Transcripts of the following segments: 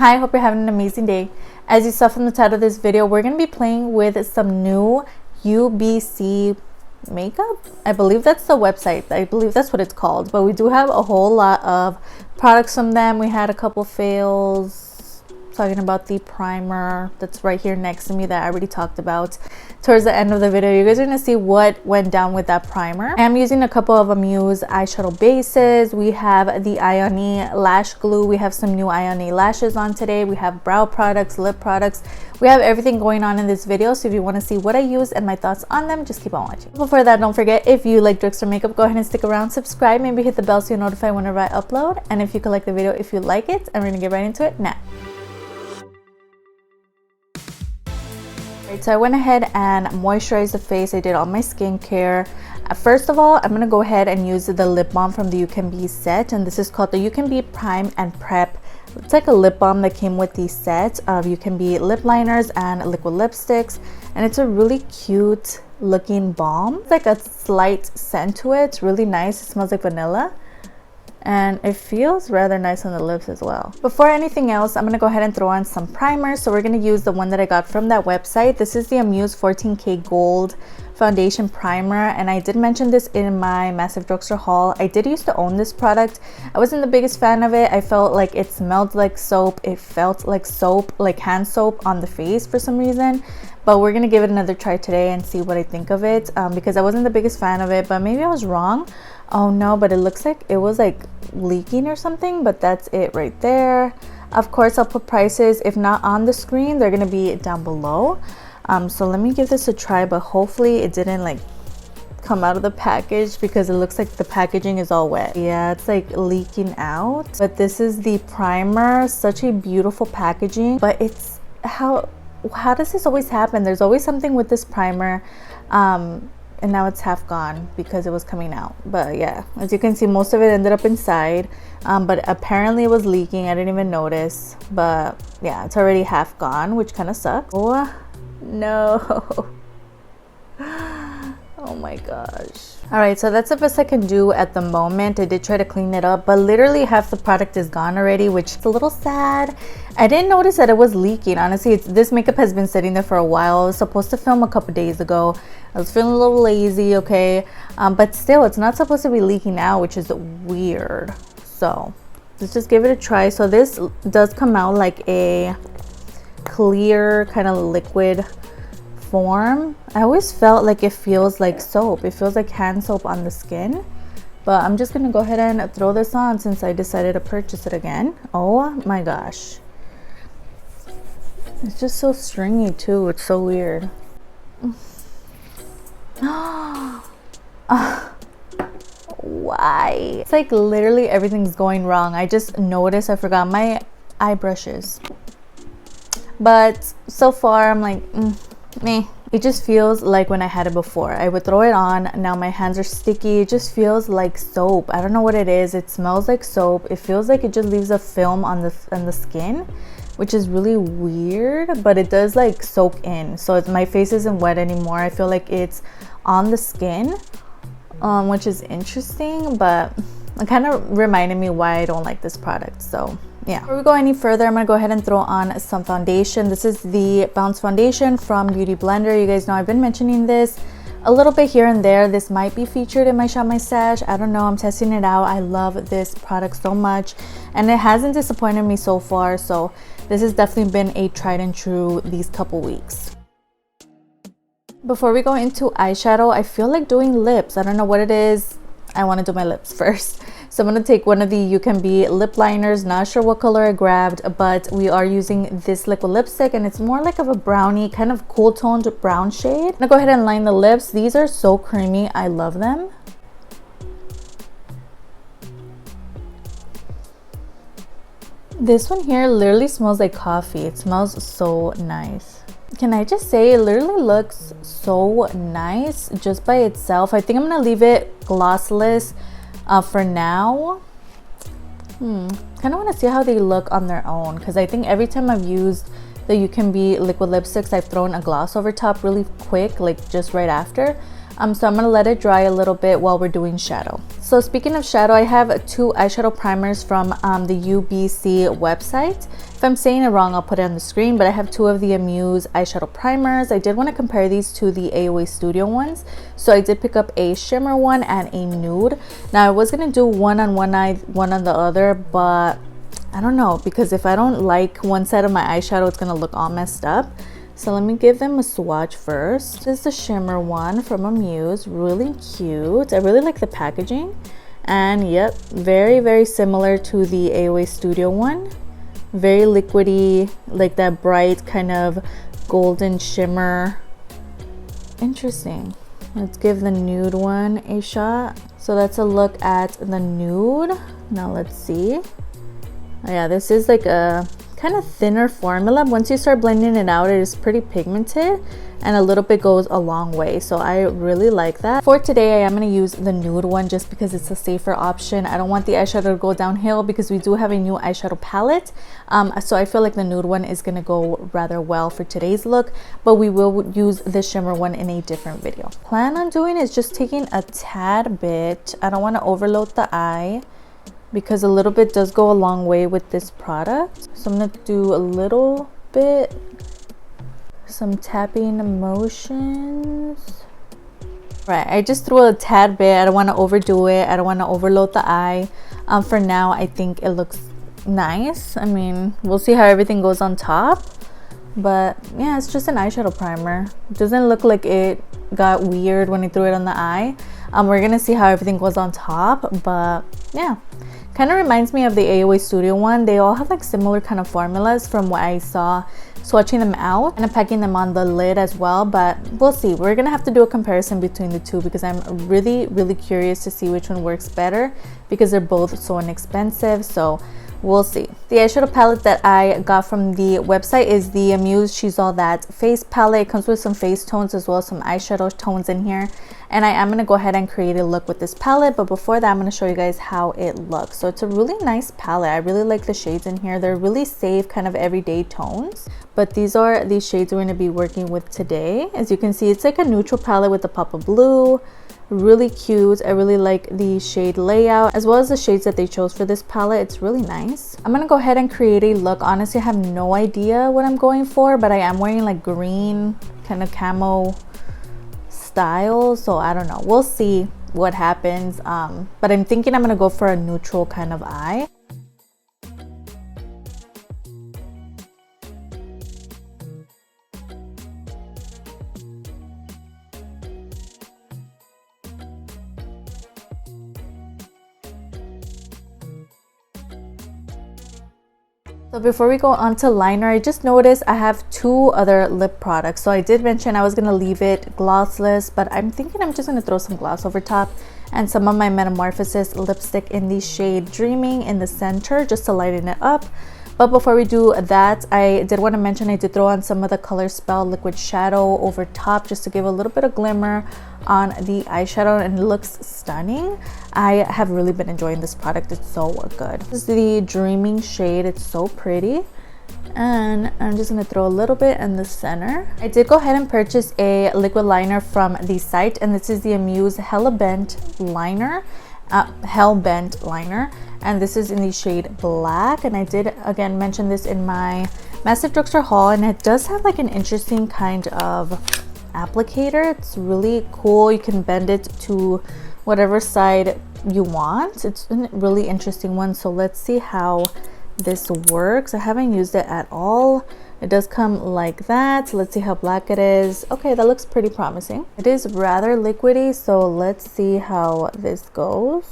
Hi, hope you're having an amazing day. As you saw from the title of this video, we're going to be playing with some new U.B.C makeup. I believe that's the website. I believe that's what it's called. But we do have a whole lot of products from them. We had a couple fails talking about the primer that's right here next to me that I already talked about. Towards the end of the video, you guys are going to see what went down with that primer. I'm using a couple of Amuse eyeshadow bases. We have the Ione lash glue. We have some new Ione lashes on today. We have brow products, lip products. We have everything going on in this video, so if you want to see what I use and my thoughts on them, just keep on watching. Before that, don't forget, if you like Drugstore makeup, go ahead and stick around, subscribe, maybe hit the bell so you're notified whenever I upload. And if you could like the video if you like it, and we're going to get right into it now. So I went ahead and moisturized the face. I did all my skincare. First of all, I'm going to go ahead and use the lip balm from the UCANBE set, and this is called the UCANBE Prime and Prep. It's like a lip balm that came with the set of UCANBE lip liners and liquid lipsticks, and it's a really cute looking balm. It's like a slight scent to it. It's really nice. It smells like vanilla, and it feels rather nice on the lips as well. Before anything else, I'm going to go ahead and throw on some primer. So we're going to use the one that I got from that website. This is the Amuse 14K Gold Foundation Primer, and I did mention this in my massive drugstore haul. I did used to own this product. I wasn't the biggest fan of it. I felt like it smelled like soap. It felt like soap, like hand soap on the face for some reason. But we're going to give it another try today and see what I think of it, because I wasn't the biggest fan of it, but maybe I was wrong. Oh no, but it looks like it was like leaking or something, but that's it right there. Of course, I'll put prices, if not on the screen, they're going to be down below. So let me give this a try, but hopefully it didn't like come out of the package, because it looks like the packaging is all wet. Yeah, it's like leaking out. But this is the primer. Such a beautiful packaging, but it's how does this always happen? There's always something with this primer, and now it's half gone because it was coming out. But yeah, as you can see, most of it ended up inside, but apparently it was leaking. I didn't even notice, but yeah, it's already half gone, which kind of sucks. Oh no. Oh my gosh. All right, so that's the best I can do at the moment. I did try to clean it up, but literally half the product is gone already, which is a little sad. I didn't notice that it was leaking. Honestly, this makeup has been sitting there for a while. I was supposed to film a couple days ago. I was feeling a little lazy, okay? But still, it's not supposed to be leaking out, which is weird. So let's just give it a try. So this does come out like a clear kind of liquid form. I always felt like it feels like soap. It feels like hand soap on the skin. But I'm just gonna go ahead and throw this on since I decided to purchase it again. Oh my gosh. It's just so stringy too. It's so weird. Why? It's like literally everything's going wrong. I just noticed I forgot my eye brushes. But so far I'm like, meh. It just feels like when I had it before. I would throw it on. Now my hands are sticky. It just feels like soap. I don't know what it is. It smells like soap. It feels like it just leaves a film on the skin, which is really weird, but it does like soak in. So my face isn't wet anymore. I feel like it's on the skin, which is interesting, but it kind of reminded me why I don't like this product. So yeah, before we go any further, I'm gonna go ahead and throw on some foundation. This is the Bounce foundation from Beauty Blender. You guys know I've been mentioning this a little bit here and there. This might be featured in my Shop My Stash. I don't know. I'm testing it out. I love this product so much, and it hasn't disappointed me so far. So this has definitely been a tried and true these couple weeks. Before we go into eyeshadow, I feel like doing lips. I don't know what it is. I want to do my lips first. So I'm going to take one of the UCANBE lip liners. Not sure what color I grabbed, but we are using this liquid lipstick, and it's more like of a brownie, kind of cool toned brown shade. I'm going to go ahead and line the lips. These are so creamy. I love them. This one here literally smells like coffee. It smells so nice. Can I just say, it literally looks so nice just by itself. I think I'm going to leave it glossless for now. Kind of want to see how they look on their own, because I think every time I've used the UCANBE liquid lipsticks, I've thrown a gloss over top really quick, like just right after. So I'm gonna let it dry a little bit while we're doing shadow. So speaking of shadow, I have 2 eyeshadow primers from the U.B.C website. If I'm saying it wrong, I'll put it on the screen, but I have 2 of the Amuse eyeshadow primers. I did want to compare these to the AOA Studio ones, so I did pick up a shimmer one and a nude. Now I was gonna do one on one eye, one on the other, but I don't know, because if I don't like one side of my eyeshadow, it's gonna look all messed up. So let me give them a swatch first. This is the shimmer one from Amuse, really cute. I really like the packaging, and yep, very similar to the AOA Studio one. Very liquidy, like that bright kind of golden shimmer. Interesting. Let's give the nude one a shot. So that's a look at the nude. Now let's see. Oh yeah, this is like a kind of thinner formula. Once you start blending it out, it is pretty pigmented, and a little bit goes a long way, so I really like that. For today, I am going to use the nude one just because it's a safer option. I don't want the eyeshadow to go downhill because we do have a new eyeshadow palette, so I feel like the nude one is going to go rather well for today's look, but we will use the shimmer one in a different video. Plan on doing is just taking a tad bit. I don't want to overload the eye, because a little bit does go a long way with this product. So I'm gonna do a little bit, some tapping motions. Right, I just threw a tad bit. I don't want to overdo it. I don't want to overload the eye. For now, I think it looks nice. I mean, we'll see how everything goes on top. But yeah, it's just an eyeshadow primer. It doesn't look like it got weird when I threw it on the eye. We're gonna see how everything goes on top, but yeah. Kind of reminds me of the AOA Studio one. They all have like similar kind of formulas from what I saw swatching them out, and I'm packing them on the lid as well, but we'll see. We're gonna have to do a comparison between the 2 because I'm really curious to see which one works better, because they're both so inexpensive. So we'll see. The eyeshadow palette that I got from the website is the Amuse She's All That face palette. It comes with some face tones as well as some eyeshadow tones in here, and I am going to go ahead and create a look with this palette, but before that I'm going to show you guys how it looks. So it's a really nice palette. I really like the shades in here. They're really safe, kind of everyday tones, but these are the shades we're going to be working with today. As you can see, it's like a neutral palette with a pop of blue. Really cute. I really like the shade layout as well as the shades that they chose for this palette. It's really nice. I'm gonna go ahead and create a look. Honestly, I have no idea what I'm going for, but I am wearing like green kind of camo style, so I don't know. We'll see what happens, but I'm thinking I'm gonna go for a neutral kind of eye. So before we go on to liner, I just noticed I have 2 other lip products. So I did mention I was going to leave it glossless, but I'm thinking I'm just going to throw some gloss over top and some of my Metamorphosis lipstick in the shade Dreaming in the center just to lighten it up. But before we do that, I did want to mention I did throw on some of the Color Spell liquid shadow over top just to give a little bit of glimmer on the eyeshadow, and it looks stunning. I have really been enjoying this product. It's so good. This is the Dreaming shade. It's so pretty, and I'm just going to throw a little bit in the center. I did go ahead and purchase a liquid liner from the site, and this is the Amuse Hellbent liner, and this is in the shade Black. And I did again mention this in my massive drugstore haul, and it does have like an interesting kind of applicator. It's really cool. You can bend it to whatever side you want. It's a really interesting one, so let's see how this works. I haven't used it at all. It does come like that. Let's see how black it is. Okay, that looks pretty promising. It is rather liquidy, so let's see how this goes.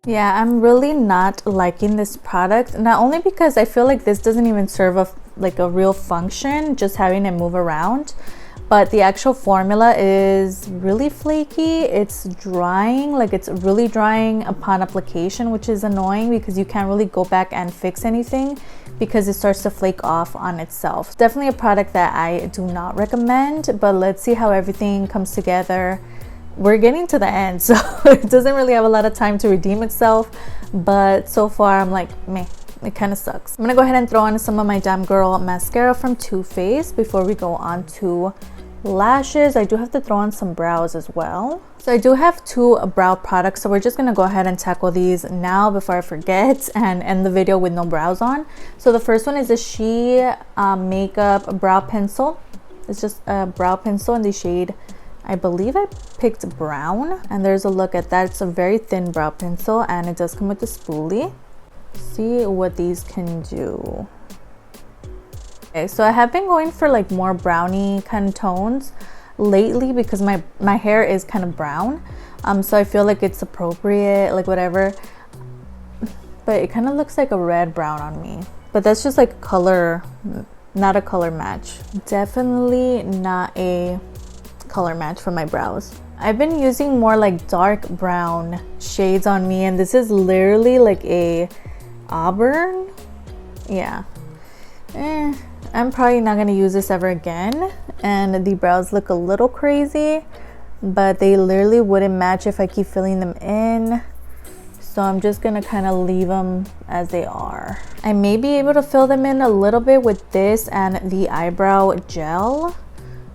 Yeah, I'm really not liking this product, not only because I feel like this doesn't even serve a real function, just having it move around, but the actual formula is really flaky. It's drying, like it's really drying upon application, which is annoying because you can't really go back and fix anything because it starts to flake off on itself. Definitely a product that I do not recommend, but let's see how everything comes together we're getting to the end, so it doesn't really have a lot of time to redeem itself, but so far I'm like, meh, it kind of sucks. I'm gonna go ahead and throw on some of my Damn Girl mascara from Too Faced before we go on to lashes. I do have to throw on some brows as well. So I do have 2 brow products, so we're just gonna go ahead and tackle these now before I forget and end the video with no brows on. So the first one is the She Makeup Brow Pencil. It's just a brow pencil in the shade, I believe I picked brown, and there's a look at that. It's a very thin brow pencil and it does come with a spoolie. See what these can do. Okay, so I have been going for like more brownie kind of tones lately because my hair is kind of brown, so I feel like it's appropriate, like whatever, but it kind of looks like a red brown on me, but that's just like color, not a color match. Definitely not a color match for my brows. I've been using more like dark brown shades on me, and this is literally like a auburn. Yeah, I'm probably not gonna use this ever again, and the brows look a little crazy, but they literally wouldn't match if I keep filling them in, so I'm just gonna kind of leave them as they are. I may be able to fill them in a little bit with this and the eyebrow gel.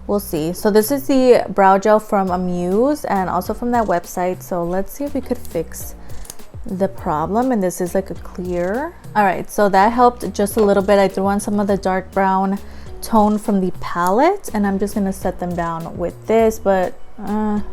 We'll see. So this is the brow gel from Amuse and also from that website, so let's see if we could fix the problem. And this is like a clear. All right, so that helped just a little bit. I threw on some of the dark brown tone from the palette, and I'm just gonna set them down with this, but I'm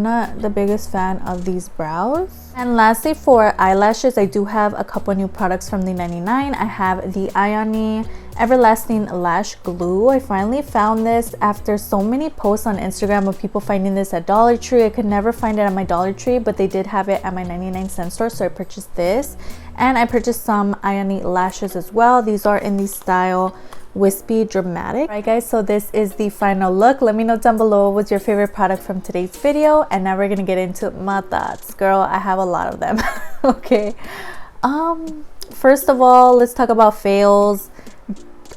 not the biggest fan of these brows. And lastly, for eyelashes, I do have a couple new products from the 99. I have the Ioni Everlasting Lash Glue. I finally found this after so many posts on Instagram of people finding this at Dollar Tree. I could never find it at my Dollar Tree, but they did have it at my 99-cent store, so I purchased this. And I purchased some Ioni lashes as well. These are in the style Wispy Dramatic. Alright guys, so this is the final look. Let me know down below what's your favorite product from today's video, and now we're gonna get into my thoughts. Girl, I have a lot of them. Okay, first of all, let's talk about fails.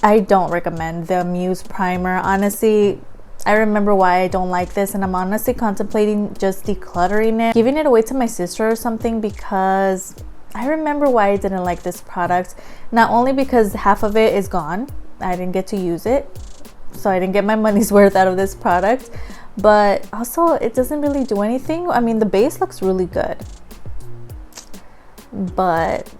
I don't recommend the Amuse primer. Honestly, I remember why I don't like this, and I'm honestly contemplating just decluttering it, giving it away to my sister or something, because I remember why I didn't like this product. Not only because half of it is gone, I didn't get to use it, so I didn't get my money's worth out of this product, but also it doesn't really do anything. I mean, the base looks really good, but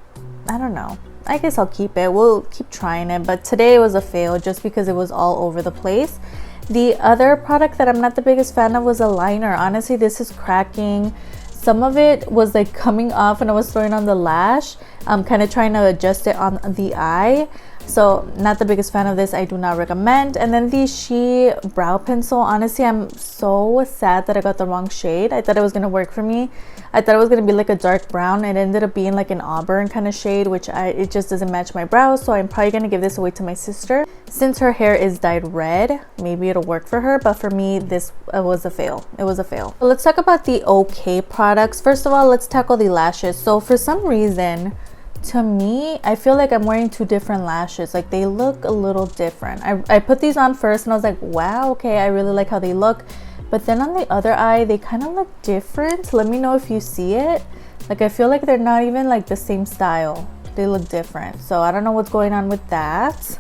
I don't know. I guess I'll keep it. We'll keep trying it, but today it was a fail just because it was all over the place. The other product that I'm not the biggest fan of was a liner. Honestly, this is cracking. Some of it was like coming off when I was throwing on the lash. I'm kind of trying to adjust it on the eye. So not the biggest fan of this. I do not recommend. And then the She brow pencil. Honestly, I'm so sad that I got the wrong shade. I thought it was going to work for me. I thought it was going to be like a dark brown. It ended up being like an auburn kind of shade, which it just doesn't match my brows. So I'm probably going to give this away to my sister. Since her hair is dyed red, maybe it'll work for her. But for me, this was a fail. It was a fail. So let's talk about the okay products. First of all, let's tackle the lashes. So for some reason, to me, I feel like I'm wearing 2 different lashes. Like, they look a little different. I put these on first and I was like, wow, okay, I really like how they look. But then on the other eye, they kind of look different. Let me know if you see it. Like, I feel like they're not even like the same style. They look different. So I don't know what's going on with that.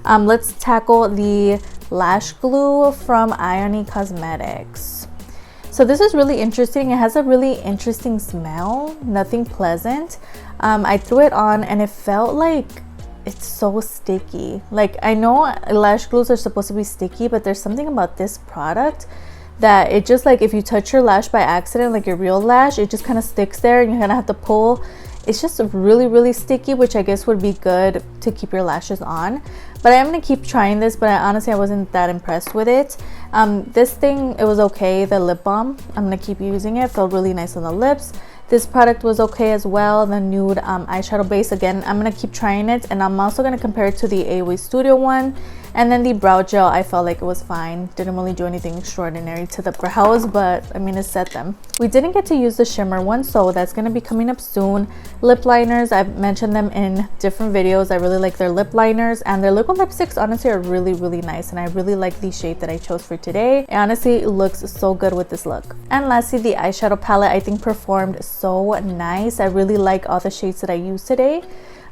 Let's tackle the lash glue from Ioni Cosmetics. So this is really interesting. It has a really interesting smell, nothing pleasant. I threw it on and it felt like it's so sticky. Like, I know lash glues are supposed to be sticky, but there's something about this product that it just, like, if you touch your lash by accident, like your real lash, it just kind of sticks there and you kind of have to pull. It's just really, really sticky, which I guess would be good to keep your lashes on. But I am going to keep trying this, but honestly, I wasn't that impressed with it. This thing, it was okay. The lip balm, I'm going to keep using it. It felt really nice on the lips. This product was okay as well. The nude eyeshadow base, again, I'm going to keep trying it. And I'm also going to compare it to the AOA Studio one. And then the brow gel, I felt like it was fine. Didn't really do anything extraordinary to the brows, but I mean, it set them. We didn't get to use the shimmer one, so that's going to be coming up soon. Lip liners, I've mentioned them in different videos. I really like their lip liners, and their liquid lipsticks honestly are really nice, and I really like the shade that I chose for today. It honestly looks so good with this look. And lastly, the eyeshadow palette I think performed so nice. I really like all the shades that I used today.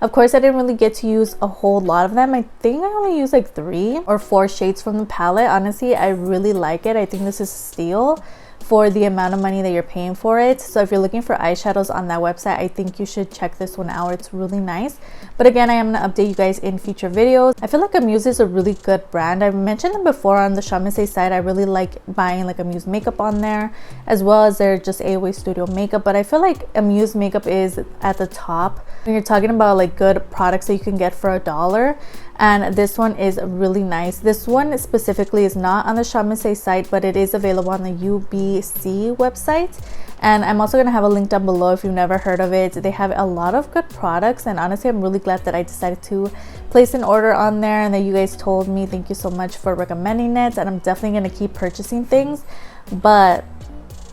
Of course, I didn't really get to use a whole lot of them. I think I only used like 3 or 4 shades from the palette. Honestly, I really like it. I think this is a steal for the amount of money that you're paying for it. So if you're looking for eyeshadows on that website, I think you should check this one out. It's really nice. But again, I am going to update you guys in future videos. I feel like Amuse is a really good brand. I've mentioned them before on the Shamise site. I really like buying like Amuse makeup on there, as well as their just AOA Studio makeup. But I feel like Amuse makeup is at the top when you're talking about like good products that you can get for $1. And this one is really nice. This one specifically is not on the Shamise site, but it is available on the U.B.C website. And I'm also going to have a link down below if you've never heard of it. They have a lot of good products, and honestly, I'm really glad that I decided to place an order on there and that you guys told me. Thank you so much for recommending it, and I'm definitely going to keep purchasing things. But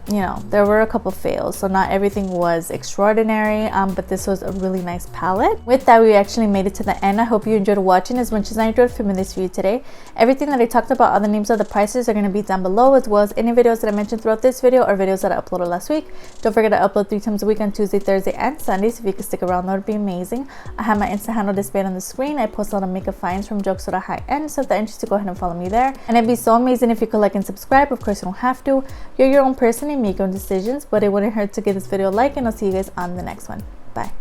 you know, there were a couple fails, so not everything was extraordinary, but this was a really nice palette. With that, we actually made it to the end. I hope you enjoyed watching as much as I enjoyed filming this for you today. Everything that I talked about, all the names of the prices are going to be down below, as well as any videos that I mentioned throughout this video or videos that I uploaded last week. Don't forget to upload 3 times a week on Tuesday, Thursday, and Sundays. If you could stick around, that would be amazing. I have my Insta handle displayed on the screen. I post a lot of makeup finds from jokes to the high end, so if they're interested, go ahead and follow me there. And it'd be so amazing if you could like and subscribe. Of course, you don't have to. You're your own person and make your own decisions, but it wouldn't hurt to give this video a like, and I'll see you guys on the next one. Bye.